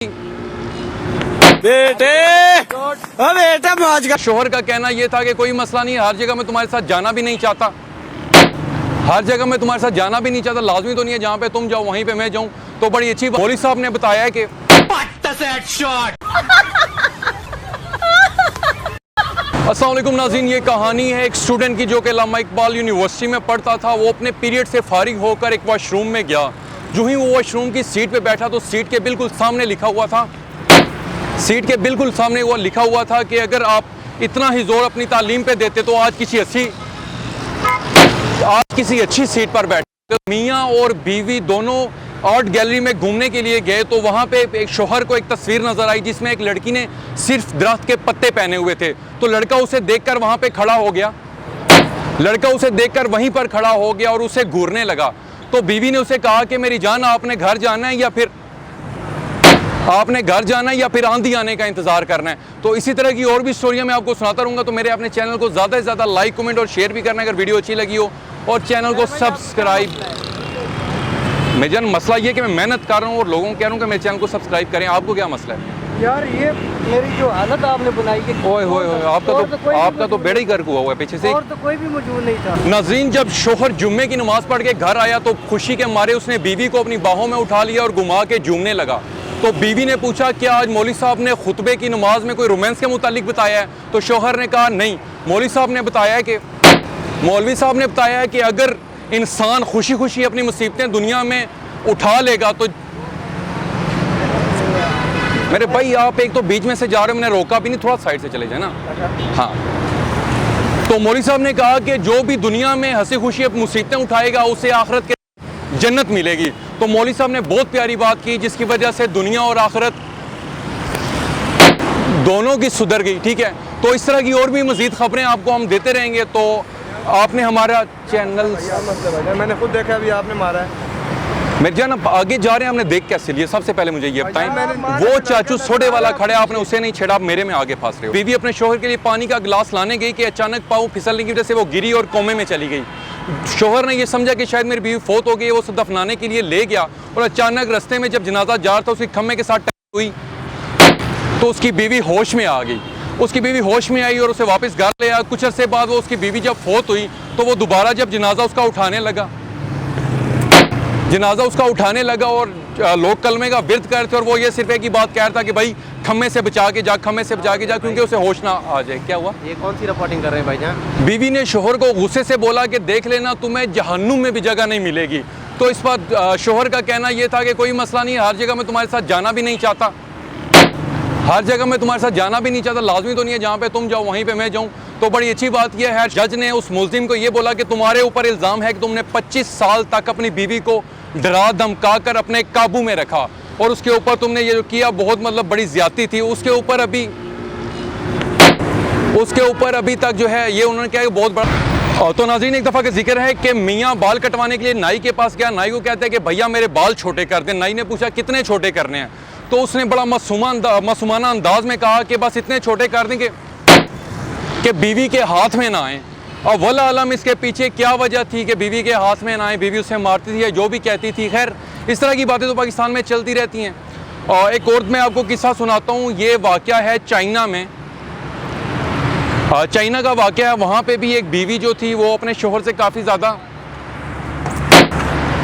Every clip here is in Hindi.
बेटे बेटा मौज का। शोहर का कहना यह था कि कोई मसला नहीं है, हर जगह मैं तुम्हारे साथ जाना भी नहीं चाहता, हर जगह मैं तुम्हारे साथ जाना भी नहीं चाहता, लाजमी तो नहीं है जहाँ पे तुम जाओ वहीं पे मैं जाऊँ। तो बड़ी अच्छी बात, मौलवी साहब ने बताया है कि अस्सलाम वालेकुम नाज़रीन, ये कहानी है एक स्टूडेंट की जो कि अल्लामा इकबाल यूनिवर्सिटी में पढ़ता था। वो अपने पीरियड से फारिग होकर एक वॉशरूम में गया। जो ही वो वॉशरूम की सीट पे बैठा तो सीट के बिल्कुल सामने लिखा हुआ था, सीट के बिल्कुल सामने वो लिखा हुआ था कि अगर आप इतना ही जोर अपनी तालीम पे देते तो आज किसी अच्छी सीट पर बैठे। मियाँ और बीवी दोनों आर्ट गैलरी में घूमने के लिए गए तो वहाँ पे एक शोहर को एक तस्वीर नजर आई जिसमें एक लड़की ने सिर्फ दरख्त के पत्ते पहने हुए थे। तो लड़का उसे देखकर वहाँ पे खड़ा हो गया, लड़का उसे देखकर वहीं पर खड़ा हो गया और उसे घूरने लगा। तो बीवी ने उसे कहा कि मेरी जान, आपने घर जाना है या फिर आंधी आने का इंतजार करना है। तो इसी तरह की और भी स्टोरियां मैं आपको सुनाता रहूंगा। तो मेरे अपने चैनल को ज़्यादा से ज़्यादा लाइक, कमेंट और शेयर भी करना अगर वीडियो अच्छी लगी हो, और चैनल को सब्सक्राइब। मेरी जान, मसला ये कि मैं मेहनत कर रहा हूँ और लोगों को कह रहा हूँ कि मेरे चैनल को सब्सक्राइब करें। आपको क्या मसला है यार? ये मेरी जो हालत आपने बनाई कि ओए आपका तो बेड़ा ही गर्क हुआ है पीछे से। और तो कोई भी मौजूद नहीं था। नाज़रीन, जब शोहर जुम्मे की नमाज पढ़ के घर आया तो खुशी के मारे उसने बीवी को अपनी बाहों में उठा लिया और घुमा के झूमने लगा। तो बीवी ने पूछा क्या आज मौलवी साहब ने खुतबे की नमाज में कोई रोमांस के मुतालिक बताया है? तो शोहर ने कहा नहीं, मौलवी साहब ने बताया है कि अगर इंसान खुशी खुशी अपनी मुसीबतें दुनिया में उठा लेगा तो। मेरे भाई, आप एक तो बीच में से जा रहे हो, मैंने रोका भी नहीं, थोड़ा साइड से चले जाए ना। हाँ, तो मौलवी साहब ने कहा कि जो भी दुनिया में हंसी खुशी अपनी मुसीबतें उठाएगा उसे आखिरत के जन्नत मिलेगी। तो मौलवी साहब ने बहुत प्यारी बात की जिसकी वजह से दुनिया और आखिरत दोनों की सुधर गई। ठीक है, तो इस तरह की और भी मजीद खबरें आपको हम देते रहेंगे। तो आपने हमारा चैनल, मैंने खुद देखा, अभी आपने मारा है। मेरे जान, अब आगे जा रहे हैं, हमने देख कैसे लिए? सबसे पहले मुझे ये बताएं, वो चाचू सोडे वाला खड़े, आपने उसे नहीं छेड़ा, आप मेरे में आगे फंस रहे हो। बीवी अपने शोहर के लिए पानी का गिलास लाने गई कि अचानक पाँव फिसलने की वजह से वो गिरी और कोमे में चली गई। शोहर ने ये समझा कि शायद मेरी बीवी फौत हो गई, वो उसे दफनाने के लिए ले गया और अचानक रास्ते में जब जनाजा जा रहा था उसकी खम्मे के साथ टकरार हुई तो उसकी बीवी होश में आ गई। उसकी बीवी होश में आई और उसे वापस घर ले आया। कुछ अर्से बाद वो उसकी बीवी जब फौत हुई तो वो दोबारा जब जनाजा उसका उठाने लगा और लोग कलमे का विर्द करते और वो ये सिर्फ एक ही बात कह रहा था कि भाई खम्मे से बचा के जा क्योंकि उसे होश ना आ जाए। क्या हुआ? ये कौन सी रिपोर्टिंग कर रहे हैं भाईजान? बीवी ने शोहर को गुस्से से बोला कि देख लेना, तुम्हें जहन्नुम में भी जगह नहीं मिलेगी। तो इस पर शोहर का कहना यह था कि कोई मसला नहीं है, हर जगह मैं तुम्हारे साथ जाना भी नहीं चाहता, लाजमी तो नहीं है जहाँ पे तुम जाओ वहीं पे मैं जाऊँ। तो बड़ी अच्छी बात यह है, जज ने उस मुल्जिम को ये बोला कि तुम्हारे ऊपर इल्ज़ाम है कि तुमने 25 साल तक अपनी बीवी को डरा धमका कर अपने काबू में रखा और उसके ऊपर तुमने ये जो किया बहुत बड़ी ज्यादती थी। उसके ऊपर अभी तक जो है ये उन्होंने कहा कि बहुत बड़ा। तो नाज़रीन, एक दफ़ा का जिक्र है कि मियाँ बाल कटवाने के लिए नाई के पास गया। नाई को कहते हैं कि भैया मेरे बाल छोटे कर दें। नाई ने पूछा कितने छोटे करने हैं? तो उसने बड़ा मासूमाना अंदाज में कहा कि बस इतने छोटे कर दें कि बीवी के हाथ में ना आए। और वल्लाह आलम इसके पीछे क्या वजह थी कि बीवी के हाथ में ना आए, बीवी उसे मारती थी या जो भी कहती थी। खैर, इस तरह की बातें तो पाकिस्तान में चलती रहती हैं। और एक और मैं आपको किस्सा सुनाता हूँ। ये वाक़या है चाइना में, चाइना का वाक़या है। वहाँ पे भी एक बीवी जो थी वो अपने शोहर से काफ़ी ज़्यादा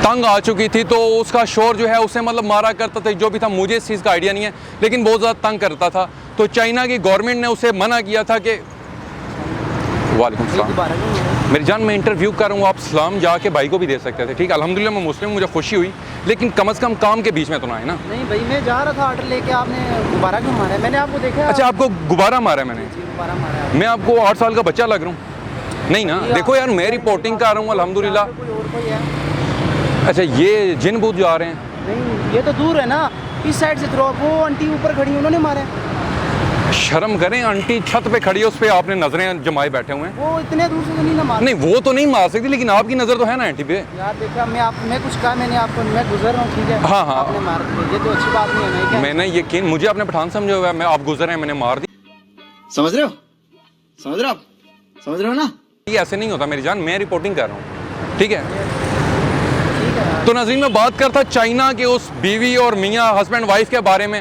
तंग आ चुकी थी। तो उसका शोहर जो है उसे मारा करता था, जो भी था, मुझे इस चीज़ का आइडिया नहीं है, लेकिन बहुत ज़्यादा तंग करता था। तो चाइना की गवर्नमेंट ने उसे मना किया था कि वालेकुम सलाम मेरी जान, मैं इंटरव्यू कर रहा हूँ, आप सलाम जाके भाई को भी दे सकते थे। ठीक है, अल्हम्दुलिल्लाह मैं मुस्लिम, मुझे खुशी हुई, लेकिन कम से कम काम के बीच में तो ना है ना। नहीं भाई, मैं जा रहा था ऑर्डर लेके, आपने गुब्बारा क्यों मारा है? मैंने आपको देखा। अच्छा, आपको गुब्बारा मारा है? मैंने गुब्बारा मारा है। मैं आपको 8 साल का बच्चा लग रहा हूँ? नहीं ना। देखो यार, मैं रिपोर्टिंग कर रहा हूँ अल्हम्दुलिल्लाह। कोई है? अच्छा, ये जिन बूथ जा रहे हैं? नहीं, ये तो दूर है ना, इस साइड से। वो आंटी ऊपर खड़ी, उन्होंने मारे। शर्म करें, आंटी छत पे खड़ी है, उस पर आपने नजरें जमाए बैठे हुए हैं। वो इतने दूर से तो नहीं ना मार। नहीं, वो तो नहीं मार सकती, लेकिन आपकी नजर तो है ना आंटी पे। यार देखा, मैं कुछ कहा मैंने आपको, मैं गुजर रहा हूँ। ठीक है, हाँ हाँ, आपने मार दिया, ये तो अच्छी बात नहीं है ना। मैंने यकीन, मुझे आपने पठान समझा हुआ है, मैं आप गुजर रहे हैं, मैंने मार दी। समझ रहे हो ना? ये ऐसे नहीं होता मेरी जान, मैं रिपोर्टिंग कर रहा हूँ। ठीक है, तो नाज़रीन, मैं बात करता चाइना के उस बीवी और मियाँ हस्बैंड वाइफ के बारे में।